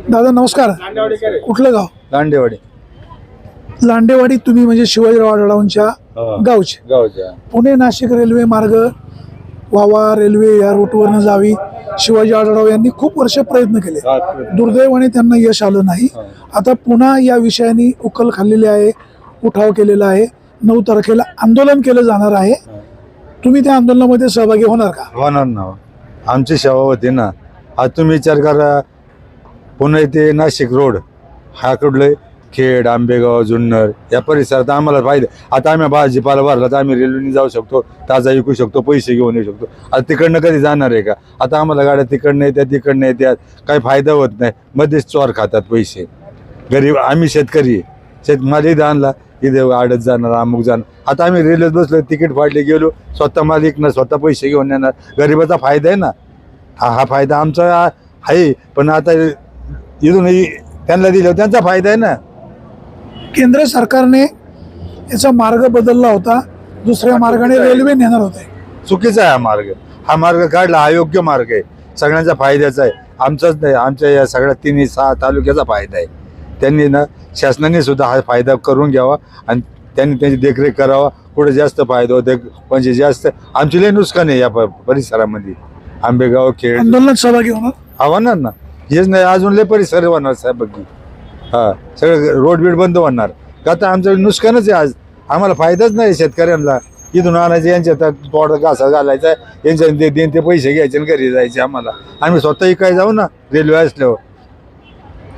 दादा नमस्कार. कुठलं गाव? लांडेवाडी. लांडेवाडी तुम्ही म्हणजे शिवाजीराव आढळरावांच्या गावचे. पुणे नाशिक रेल्वे मार्ग व्हावा, रेल्वे या रूटवरनं जावी, शिवाजी आढळराव यांनी खूप वर्ष प्रयत्न केले. दुर्दैवाने त्यांना यश आलं नाही. आता पुन्हा या विषयाने उकल खाल्लेली आहे, उठाव केलेला आहे. 9 तारखेला आंदोलन केलं जाणार आहे. तुम्ही त्या आंदोलनामध्ये सहभागी होणार का? होणार ना, आमची सेवा होती ना. आज तुम्ही विचार करा, पुणे ते नाशिक रोड हा कुठले खेड, आंबेगाव, जुन्नर या परिसरात आम्हाला फायदा. आता आम्ही भाजीपाला भरला तर आम्ही रेल्वेने जाऊ शकतो, ताजा विकू शकतो, पैसे घेऊन येऊ शकतो. आता तिकडनं कधी जाणार आहे का? आता आम्हाला गाड्या तिकडनं येतात, तिकडनं येतात, काही फायदा होत नाही. मध्येच चोर खातात पैसे. गरीब आम्ही शेतकरी, शेतमाल इथं आणला इथे आडत जाणार, अमुक जाणार. आता आम्ही रेल्वेत बसलो, तिकीट फाडले, गेलो, स्वतः माल विकणार, स्वतः पैसे घेऊन येणार. गरिबाचा फायदा आहे ना. हा फायदा आमचा आहे, पण आता इथून त्यांना दिलं त्यांचा फायदा आहे ना. केंद्र सरकारने याचा मार्ग बदलला होता, दुसऱ्या मार्गाने रेल्वे नेणार होते. चुकीचा आहे हा मार्ग. हा मार्ग काढला, हा योग्य मार्ग आहे, सगळ्यांचा फायद्याचा आहे. आमचाच नाही, आमच्या या सगळ्या 3-6 तालुक्याचा फायदा आहे. त्यांनी ना, शासनाने सुद्धा हा फायदा करून घ्यावा आणि त्यांनी त्यांची देखरेख करावा. कुठे जास्त फायदा होते म्हणजे जास्त आमची लई नुकसान आहे या परिसरामध्ये. आंबेगाव, खेड आंदोलनात सहभागी होणार होणार ना. हेच नाही, अजून लय परिसर होणार साहेब. हा सगळं रोड बीड बंद होणार का? आता आमचं नुकसानच आहे. आज आम्हाला फायदाच नाही शेतकऱ्यांना. इथून आणायचे, यांच्या तोड घासा घालायचा, यांच्या देईन ते पैसे घ्यायचे आणि घरी जायचे. आम्हाला आम्ही स्वतःही काय जाऊ ना, रेल्वे असल्यावर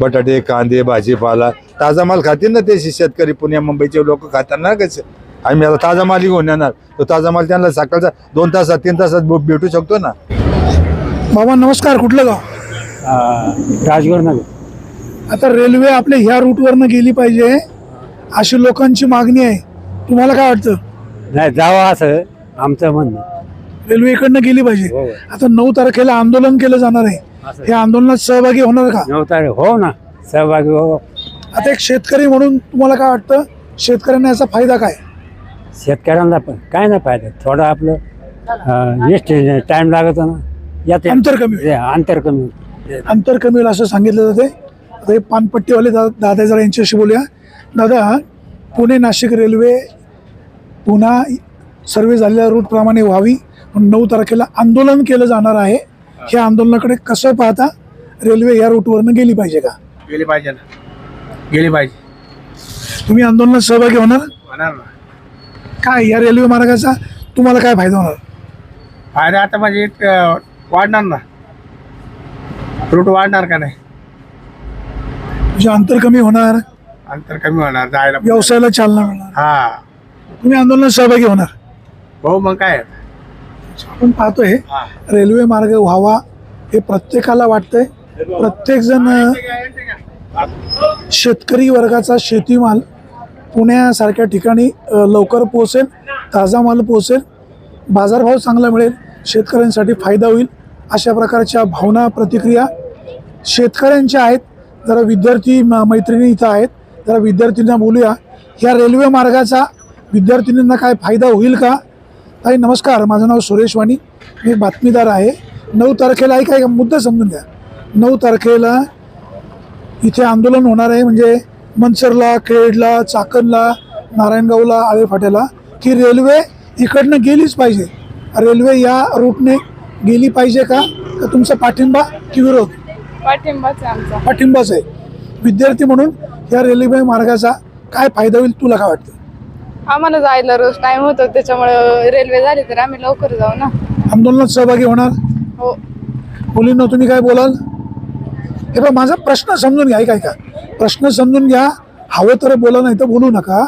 बटाटे, कांदे, भाजीपाला ताजा माल खातील ना ते शेतकरी. पुणे मुंबईचे लोक खातात ना. कसं आम्ही आता ताजा माल घेऊन येणार, तो ताजा माल त्यांना सकाळचा 2 तासात 3 तासात भेटू शकतो ना. बाबा नमस्कार. कुठलं गाव? राजगुरुनगर. आता रेल्वे आपल्या ह्या रूटवरनं गेली पाहिजे अशी लोकांची मागणी आहे. तुम्हाला काय वाटतं? नाही, जावं असं आमचं म्हणणं. रेल्वे इकडनं गेली पाहिजे. आता 9 तारखेला आंदोलन केलं जाणार आहे. या आंदोलनात सहभागी होणार का? 9 तारीख हो ना, सहभागी हो. आता एक शेतकरी म्हणून तुम्हाला काय वाटतं, शेतकऱ्यांना याचा फायदा काय? शेतकऱ्यांना पण काय नाही फायदा. थोडं आपलं एसटी टाइम लागतो ना, यात अंतर कमी होईल. अंतर कमी. अंतर कमी होईल असं सांगितलं जाते. आता हे पानपट्टीवाले दादा जरा यांच्याशी बोलूया. दादा, पुणे नाशिक रेल्वे पुन्हा सर्वे झालेल्या रूटप्रमाणे व्हावी, 9 तारखेला आंदोलन केलं जाणार आहे. ह्या आंदोलनाकडे कसं पाहता? रेल्वे या रूटवरनं गेली पाहिजे का? गेली पाहिजे ना, गेली पाहिजे. तुम्ही आंदोलनात सहभागी होणार? होणार ना. काय या रेल्वे मार्गाचा तुम्हाला काय फायदा होणार? फायदा आता म्हणजे वाढणार ना, रूट वाढणार का नाही, म्हणजे अंतर कमी होणार, अंतर कमी होणार, जायला व्यवसायाला चालना मिळणार. हा. तुम्ही आंदोलनात सहभागी होणार? हो मग काय. आपण पाहतोय रेल्वे मार्ग व्हावा हे प्रत्येकाला वाटतंय. प्रत्येक जण शेतकरी वर्गाचा शेतीमाल पुण्यासारख्या ठिकाणी लवकर पोहोचेल, ताजा माल पोहोचेल, बाजारभाव चांगला मिळेल, शेतकऱ्यांसाठी फायदा होईल, अशा प्रकारच्या भावना, प्रतिक्रिया शेतकऱ्यांच्या आहेत. जरा विद्यार्थी मैत्रिणी इथं आहेत, जरा विद्यार्थ्यांना बोलूया. ह्या रेल्वे मार्गाचा विद्यार्थिनींना काय फायदा होईल का? ताई नमस्कार, माझं नाव सुरेश वाणी, मी बातमीदार आहे. 9 तारखेला काय मुद्दा समजून घ्या. 9 तारखेला इथे आंदोलन होणार आहे, म्हणजे मनसरला, खेडला, चाकणला, नारायणगावला, आळेफाट्याला, की रेल्वे इकडनं गेलीच पाहिजे. रेल्वे या रूटने गेली पाहिजे का तुमचा पाठिंबा की विरोध? पाठिंबाच आहे आमचा. पाठिंबाच आहे. विद्यार्थी म्हणून या रेल्वे मार्गाचा काय फायदा होईल तुला काय वाटतं? आम्हाला जायला रोज टाइम होतो, त्याच्यामुळे रेल्वे झाली तर आम्ही लवकर जाऊ ना. आंदोलनात सहभागी होणार? हो. मुलींना तुम्ही काय बोलाल? हे बघ, माझा प्रश्न समजून घ्या. काय प्रश्न समजून घ्या. हवं तर बोला, नाही तर बोलू नका.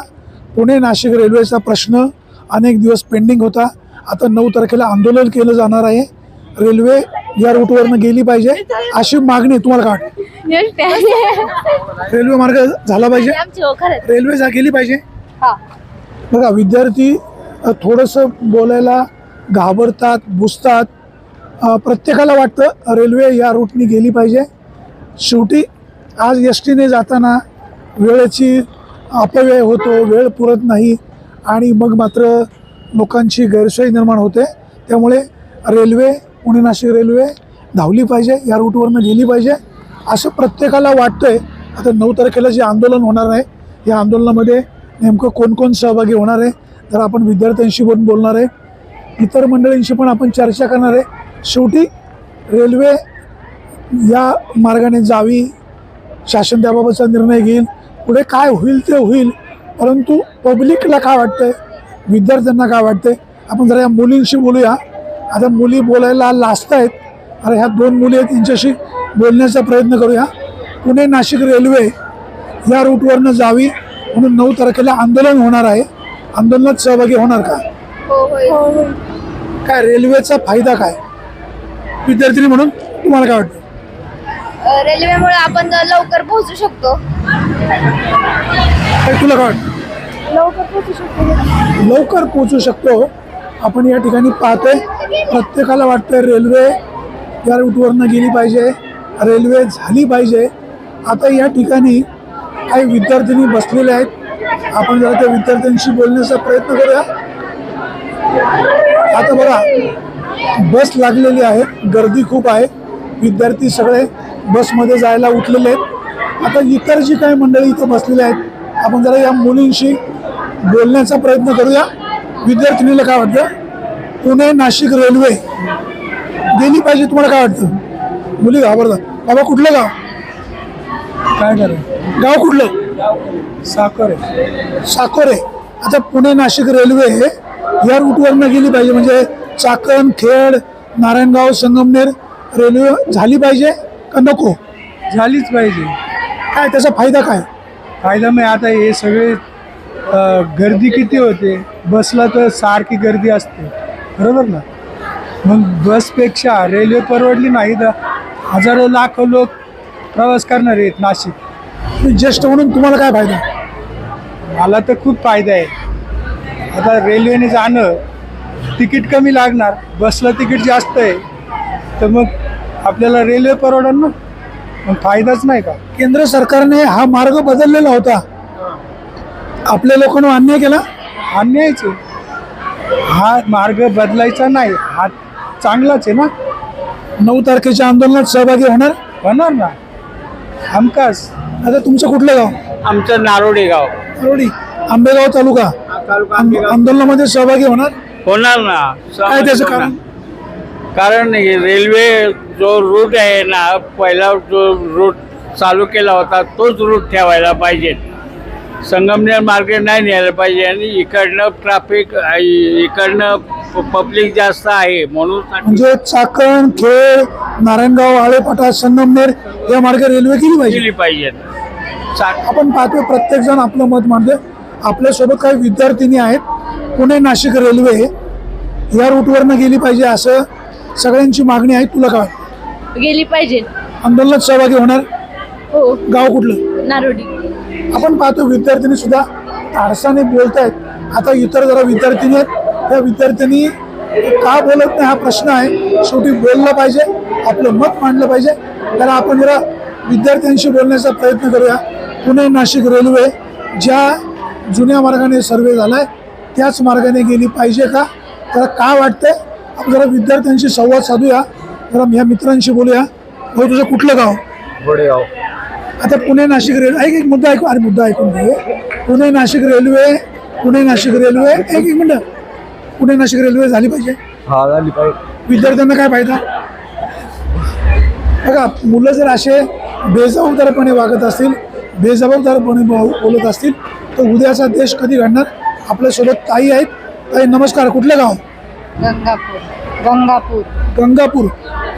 पुणे नाशिक रेल्वेचा प्रश्न अनेक दिवस पेंडिंग होता. आता 9 तारखेला आंदोलन केलं जाणार आहे. रेल्वे या रूटवरनं गेली पाहिजे अशी मागणी. तुम्हाला काय वाटतं? रेल्वे मार्ग झाला पाहिजे, रेल्वे गेली पाहिजे. बघा, विद्यार्थी थोडंसं बोलायला घाबरतात, बुजतात. प्रत्येकाला वाटतं रेल्वे या रूटनी गेली पाहिजे. शेवटी आज एस टीने जाताना वेळेची अपव्यय होतो, वेळ पुरत नाही आणि मग मात्र लोकांची गैरसोय निर्माण होते. त्यामुळे रेल्वे, पुणे नाशिक रेल्वे धावली पाहिजे, या रूटवरनं गेली पाहिजे असं प्रत्येकाला वाटतंय. आता 9 तारखेला जे आंदोलन होणार आहे या आंदोलनामध्ये नेमकं कोण कोण सहभागी होणार आहे, तर आपण विद्यार्थ्यांशी पण बोलणार आहे, इतर मंडळींशी पण आपण चर्चा करणार आहे. शेवटी रेल्वे या मार्गाने जावी, शासन त्याबाबतचा निर्णय घेईल, पुढे काय होईल ते होईल. परंतु पब्लिकला काय वाटतंय, विद्यार्थ्यांना काय वाटतंय, आपण जरा या मुलींशी बोलूया. आता मुली बोलायला लाजत आहेत. अरे ह्या 2 मुली आहेत, त्यांच्याशी बोलण्याचा प्रयत्न करूया. पुणे नाशिक रेल्वे या रूटवरनं जावी म्हणून 9 तारखेला आंदोलन होणार आहे. आंदोलनात सहभागी होणार का? हो. काय रेल्वेचा फायदा काय विद्यार्थी म्हणून तुम्हाला काय वाटतं? रेल्वेमुळे आपण लवकर पोहोचू शकतो. काय तुला काय वाटतं? लवकर पोहोचू शकतो. आपण या ठिकाणी पाहतोय प्रत्येकाला वाटतंय रेल्वे या रूटवरनं गेली पाहिजे, रेल्वे झाली पाहिजे. आता या ठिकाणी काही विद्यार्थिनी बसलेले आहेत. आपण जरा त्या विद्यार्थ्यांशी बोलण्याचा प्रयत्न करूया. आता बघा बस लागलेली आहे, गर्दी खूप आहे, विद्यार्थी सगळे बसमध्ये जायला उठलेले आहेत. आता इतर जी काही मंडळी इथं बसलेली आहेत आपण जरा या मुलींशी बोलण्याचा प्रयत्न करूया. विद्यार्थिनीला काय वाटतं? पुणे नाशिक रेल्वे गेली पाहिजे, तुम्हाला काय वाटतं? मुली घाबरतात. बाबा कुठलं गाव? काय करा गाव कुठलं? साकोरे. आता पुणे नाशिक रेल्वे या रूटवरनं गेली पाहिजे म्हणजे चाकण, खेड, नारायणगाव, संगमनेर रेल्वे झाली पाहिजे का नको? झालीच पाहिजे. काय त्याचा फायदा काय? फायदा मग आता हे सगळे गर्दी किती होते बसला, तर सारखी गर्दी असते बरोबर ना. मग बसपेक्षा रेल्वे परवडली नाही तर हजारो लाखो लोक प्रवास करणार आहेत नाशिक. ज्येष्ठ म्हणून तुम्हाला काय फायदा? मला तर खूप फायदा आहे. आता रेल्वेने जाणं तिकीट कमी लागणार, बसला तिकीट जास्त आहे, तर मग आपल्याला रेल्वे परवडणार ना, मग फायदाच नाही का? केंद्र सरकारने हा मार्ग बदललेला होता, आपल्या लोकांना अन्याय केला. अन्यायच आहे. हा मार्ग बदलायचा नाही, हा चांगलाच आहे ना. 9 तारखेच्या आंदोलनात सहभागी होणार ना हमखास. आता तुमचं कुठलं गाव? आमचं नारोडी गाव. रोडी आंबेगाव तालुका. आंदोलनामध्ये सहभागी होणार ना. काय त्याचं कारण? कारण रेल्वे जो रूट आहे ना, पहिला जो रूट चालू केला होता तोच रूट ठेवायला पाहिजे. संगमनेर मार्गे नाही न्यायला पाहिजे. आणि इकडनं ट्रॅफिक, इकडनं पब्लिक जास्त आहे म्हणून. म्हणजे चाकण, खेड, नारायणगाव, आळेपाटा, संगमनेर या मार्गे रेल्वे केली पाहिजे. आपण पाहतोय प्रत्येक जण आपलं मत मांडतोय. आपल्यासोबत काही विद्यार्थिनी आहेत. पुणे नाशिक रेल्वे या रूटवरनं गेली पाहिजे असं सगळ्यांची मागणी आहे. तुला काय वाटतं? गेली पाहिजे. आंदोलनात सहभागी होणार? हो. गाव कुठलं? नारोडी. आपण पाहतो विद्यार्थिनी सुद्धा धाडसाने बोलतायत. आता इतर जरा विद्यार्थिनी आहेत, त्या विद्यार्थ्यांनी का बोलत नाही हा प्रश्न आहे. शेवटी बोललं पाहिजे, आपलं मत मांडलं पाहिजे. त्याला आपण जरा विद्यार्थ्यांशी बोलण्याचा प्रयत्न करूया. पुणे नाशिक रेल्वे ज्या जुन्या मार्गाने सर्वे झालाय त्याच मार्गाने गेली पाहिजे का? त्याला काय वाटतंय आपण जरा विद्यार्थ्यांशी संवाद साधूया. जरा ह्या मित्रांशी बोलूया. भाऊ तुझं कुठलं गाव? गोडेगाव. आता पुणे नाशिक रेल्वे एक मुद्दा ऐकू. अरे मुद्दा ऐकून घे. पुणे नाशिक रेल्वे एक मिनिट. पुणे नाशिक रेल्वे झाली पाहिजे. हा झाली पाहिजे. विद्यार्थ्यांना काय फायदा? बघा मुलं जर असे बेजबाबदारपणे वागत असतील, बेजबाबदारपणे बोलत असतील तर उद्याचा देश कधी घडणार? आपल्यासोबत ताई आहेत. ताई नमस्कार. कुठलं गाव? गंगापूर.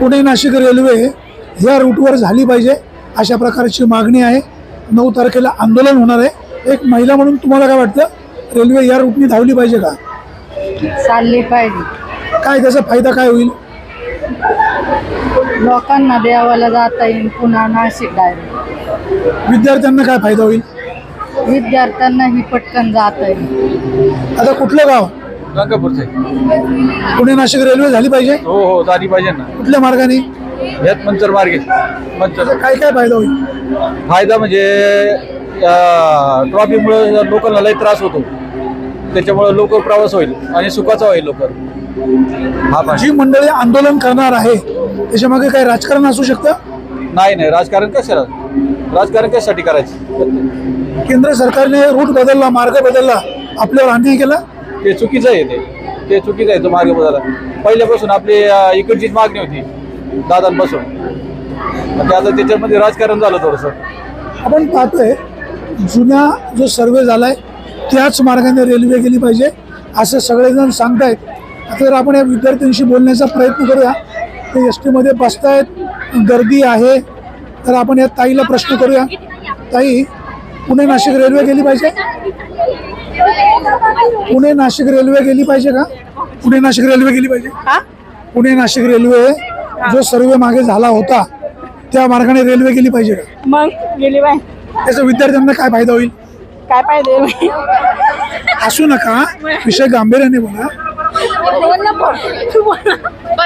पुणे नाशिक रेल्वे या रूटवर झाली पाहिजे अशा प्रकारची मागणी आहे. 9 तारखेला आंदोलन होणार आहे. एक महिला म्हणून तुम्हाला काय वाटतं? रेल्वे या रूटनी धावली पाहिजे का? चालली पाहिजे. काय त्याचा फायदा काय होईल? लोकांना देवाला जाता येईल पुन्हा नाशिक डायरेक्ट. विद्यार्थ्यांना काय फायदा होईल? विद्यार्थ्यांनाही पटकन जाता येईल. आता कुठलं गाव? गंगापूरचे. पुणे नाशिक रेल्वे झाली पाहिजे. हो झाली पाहिजे ना. कुठल्या मार्गाने? यात मंचर मार्गे. त्याचा काय काय फायदा होईल? फायदा म्हणजे ट्रॉफिकमुळे लोकांना लई त्रास होतो, त्याच्यामुळे लवकर प्रवास होईल आणि सुखाचा होईल लवकर. जी मंडळी आंदोलन करणार आहे त्याच्यामागे काही राजकारण असू शकतं? नाही राजकारण कशाला, राजकारण कशासाठी करायचं? केंद्र सरकारने रूट बदलला, मार्ग बदलला, आपल्यावर अन्याय केला. ते चुकीचं आहे, ते चुकीचं आहे. तो मार्ग बदलला. पहिल्यापासून आपली इकडचीच मागणी होती दादांपासून, ते आता त्याच्यामध्ये राजकारण झालं थोडंसं. आपण पाहतोय जुन्या जो सर्वे झालाय त्याच मार्गाने रेल्वे गेली पाहिजे असं सगळेजण सांगतायत. आता जर आपण या विद्यार्थ्यांशी बोलण्याचा प्रयत्न करूया, ते एस टीमध्ये बसतायत, गर्दी आहे, तर आपण या ताईला प्रश्न करूया. ताई, पुणे नाशिक रेल्वे गेली पाहिजे? पुणे नाशिक रेल्वे गेली पाहिजे का? पुणे नाशिक रेल्वे गेली पाहिजे? पुणे नाशिक रेल्वे जो सर्वे मागे झाला होता त्या मार्गाने रेल्वे गेली पाहिजे का? मग गेली बाय, त्याचा विद्यार्थ्यांना काय फायदा होईल? काय पाहिजे? असू नका, विषय गांभीर्याने बोला.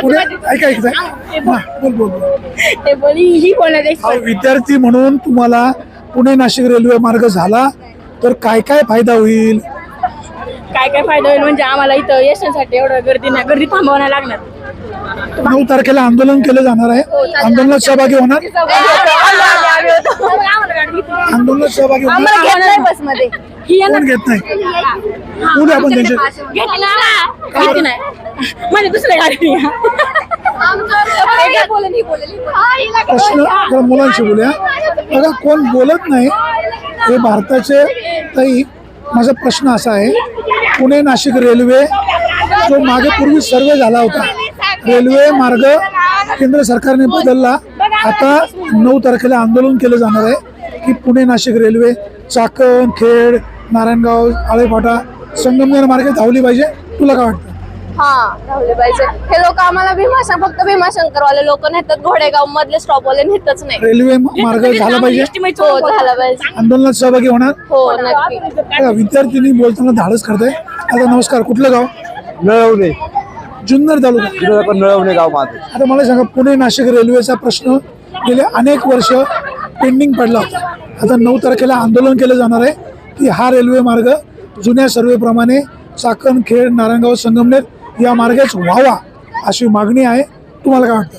पुढे ऐका ऐका बोल बोल बोल. ते बोली ही बोलत हा, विद्यार्थी म्हणून तुम्हाला पुणे नाशिक रेल्वे मार्ग झाला तर काय काय फायदा होईल? काय काय फायदा होईल म्हणजे आम्हाला इथं यशासाठी एवढं गर्दी थांबवायला लागणार. 9 तारखेला आंदोलन केलं जाणार आहे. आंदोलनात सहभागी होणार? आंदोलनात सहभागी होणार? बसमध्ये कोण घेत नाही? बोलू आपण त्यांच्या म्हणजे दुसऱ्या गाडी प्रश्न जरा मुलांशी बोलूया. बघा, कोण बोलत नाही हे भारताचे. ताई, माझा प्रश्न असा आहे, पुणे नाशिक रेल्वे जो मागे पूर्वी सर्वे झाला होता, रेल्वे मार्ग केंद्र सरकारने बदलला. आता 9 तारखेला आंदोलन केलं जाणार आहे की पुणे नाशिक रेल्वे चाकण, खेड, नारायणगाव, आळेफाटा, संगमनेर मार्गे धावली पाहिजे. तुला काय वाटतं? हा, धावले पाहिजे. हे लोक आम्हाला फक्त भीमाशंकरवाले लोक नेतात, घोडेगाव मधले स्टॉपवाले नेतच नाही. रेल्वे मार्ग झाला पाहिजे? हो, झाला पाहिजे. आंदोलनात सहभागी होणार? हो, नक्की. बघा, विद्यार्थिनी बोलताना धाडस करते. आता नमस्कार, कुठलं गाव? नळवणे, जुन्नर तालुका. नळवणे गाव माझं. आता मला सांगा, पुणे नाशिक रेल्वेचा प्रश्न गेले अनेक वर्ष पेंडिंग पडला होता. आता 9 तारखेला आंदोलन केलं जाणार आहे की हा रेल्वे मार्ग जुन्या सर्वेप्रमाणे चाकण, खेड, नारायणगाव, संगमनेर या मार्गेच व्हावा अशी मागणी आहे. तुम्हाला काय वाटतं?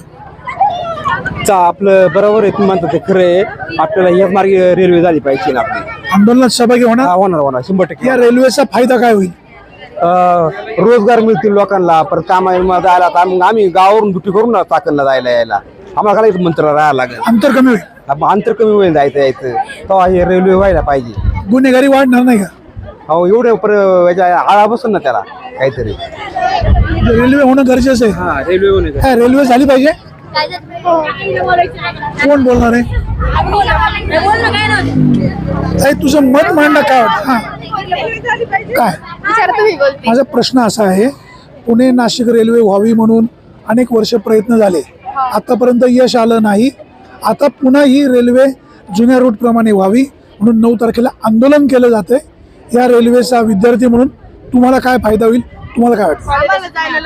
आपलं बरोबर आहे, तुम्ही म्हणता ते खरं आहे. आपल्याला या मार्गे रेल्वे झाली पाहिजे ना आपली. आंदोलनात सहभागी होणार? होणार 100%. या रेल्वेचा फायदा काय होईल? रोजगार मिळतील लोकांना, परत कामाला जायला. मग आम्ही गावावरून ड्युटी करून ना चाकणला जायला यायला, आम्हाला काय मंत्र राहायला लागेल. अंतर कमी होईल? अंतर कमी होईल जायचं यायचं, तेव्हा हे रेल्वे व्हायला पाहिजे. गुन्हेगारी वाढणार नाही का? हो, एवढे आळा बसून ना त्याला काहीतरी. रेल्वे होणं गरजेचं आहे. हा, रेल्वे होणे. काय रेल्वे झाली पाहिजे? कोण बोलणार आहे? ताई, तुझं मत मांडणं काय वाटतं? हा, काय? माझा प्रश्न असा आहे, पुणे नाशिक रेल्वे व्हावी म्हणून अनेक वर्ष प्रयत्न झाले, आतापर्यंत यश आलं नाही. आता पुन्हा ही रेल्वे जुन्या रूट प्रमाणे व्हावी म्हणून 9 तारखेला आंदोलन केलं जाते. या रेल्वेचा विद्यार्थी म्हणून तुम्हाला काय फायदा होईल? तुम्हाला काय वाटतं?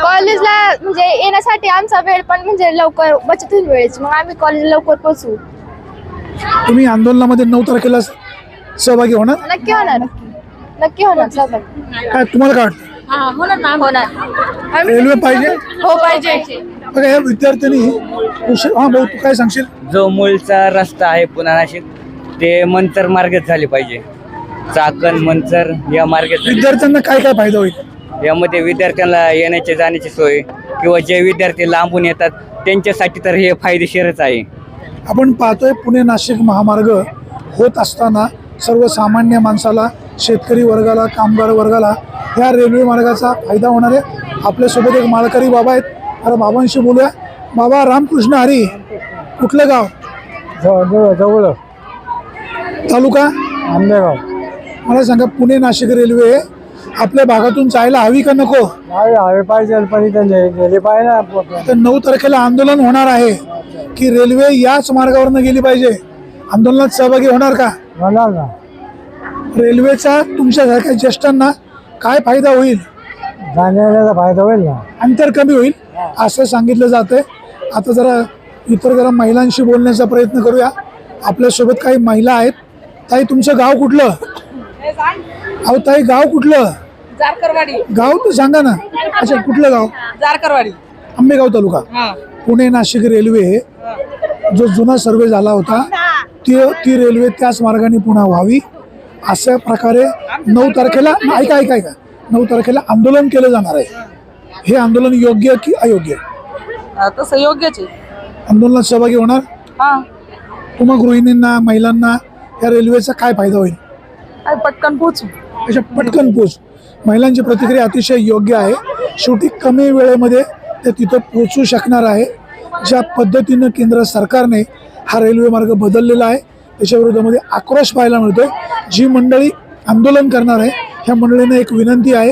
कॉलेजला म्हणजे येण्यासाठी आमचा वेळ पण म्हणजे लवकर बचत होईल वेळेची, मग आम्ही कॉलेजला लवकर पोहोचू. तुम्ही आंदोलनामध्ये 9 तारखेला सहभागी होणार? नक्की होणार, नक्की होणार सहभागी. काय तुम्हाला काय वाटतं? होणार. रेल्वे पाहिजे? हो, पाहिजे. बघा, या विद्यार्थ्यांनी हा भाऊ, तू काय सांगशील? जो मूळचा रस्ता आहे पुणे नाशिक, ते मंचर मार्गेच झाले पाहिजे. चाकण, मंचर या मार्गेत. विद्यार्थ्यांना काय काय फायदा होईल? यामध्ये विद्यार्थ्यांना येण्याची जाण्याची सोय किंवा जे विद्यार्थी लांबून येतात त्यांच्यासाठी तर हे फायदेशीरच आहे. आपण पाहतोय पुणे नाशिक महामार्ग होत असताना सर्वसामान्य माणसाला, शेतकरी वर्गाला, कामगार वर्गाला ह्या रेल्वे मार्गाचा फायदा होणार आहे. आपल्यासोबत एक माळकरी बाबा आहेत. अरे बाबांशी बोलूया. बाबा, रामकृष्ण हरी, कुठलं गाव? जवळ तालुका आंबेगाव. मला सांगा, पुणे नाशिक रेल्वे आपल्या भागातून जायला हवी का नको? हवे पाहिजे, पण गेले पाहिजे. तर 9 तारखेला आंदोलन होणार आहे की रेल्वे याच मार्गावरनं गेली पाहिजे. आंदोलनात सहभागी होणार का? होणार ना. रेल्वेचा तुमच्यासारख्या ज्येष्ठांना काय फायदा होईल? जाण्याचा फायदा होईल ना. अंतर कमी होईल असं सांगितलं जातंय. आता जरा महिलांशी बोलण्याचा प्रयत्न करूया. आपल्यासोबत काही महिला आहेत. ताई, तुमचं गाव कुठलं? अहो ताई, गाव कुठलं? जारकरवाडी. गाव तर सांगा ना. अच्छा, कुठलं गाव? जारकरवाडी, आंबेगाव तालुका. पुणे नाशिक रेल्वे जो जुना सर्वे झाला होता ती रेल्वे त्याच मार्गाने पुन्हा व्हावी अशा प्रकारे 9 तारखेला ऐका 9 तारखेला आंदोलन केलं जाणार आहे. हे आंदोलन योग्य की अयोग्य? तसं योग्यच आहे. आंदोलनात सहभागी होणार? हा, तुम्हा गृहिणींना महिलांना या रेल्वेचा काय फायदा होईल? पटकन पोहोचू. अशा पटकन पोच. महिलांची प्रतिक्रिया अतिशय योग्य आहे. शेवटी कमी वेळेमध्ये ते तिथं पोचू शकणार आहे. ज्या पद्धतीनं केंद्र सरकारने हा रेल्वे मार्ग बदललेला आहे त्याच्या विरोधामध्ये आक्रोश पाहायला मिळतो. जी मंडळी आंदोलन करणार आहे ह्या मंडळींना एक विनंती आहे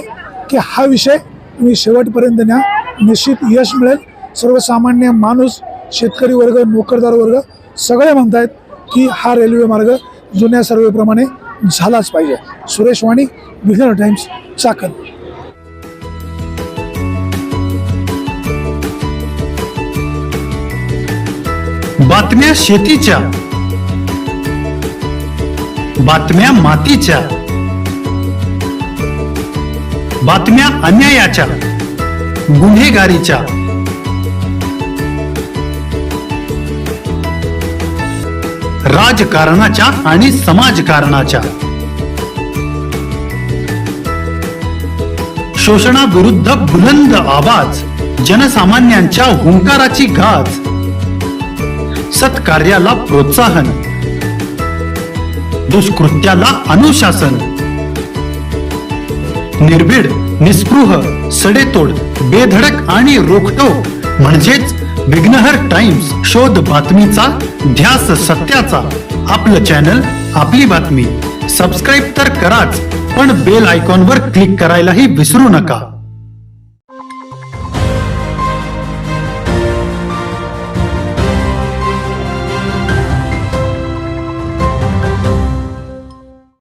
की हा विषय तुम्ही शेवटपर्यंत न्या, निश्चित यश मिळेल. सर्वसामान्य माणूस, शेतकरी वर्ग, नोकरदार वर्ग सगळे म्हणतायत की हा रेल्वे मार्ग जुन्या सर्वेप्रमाणे झालाच पाहिजे. सुरेश वाणी, विघ्नर टाइम्स, चाकण. बातम्या शेतीच्या, बातम्या मातीच्या, बातम्या अन्यायाच्या, गुन्हेगारीच्या, राजकारणाच्या आणि समाजकारणाच्या, शोषणाविरुद्ध बुलंद आवाज, जनसामान्यांच्या हुंकाराची गाज, सत्कार्याला प्रोत्साहन, दुष्कृत्याला अनुशासन, निर्भीड, निस्पृह, सडेतोड, बेधडक आणि रोखटोक म्हणजेच विघ्नहर टाइम्स. शोध बातमीचा, ध्यास सत्याचा. आपलं चॅनल, आपली बातमी. सबस्क्राईब तर कराच, पण बेल आयकॉनवर क्लिक करायलाही विसरू नका.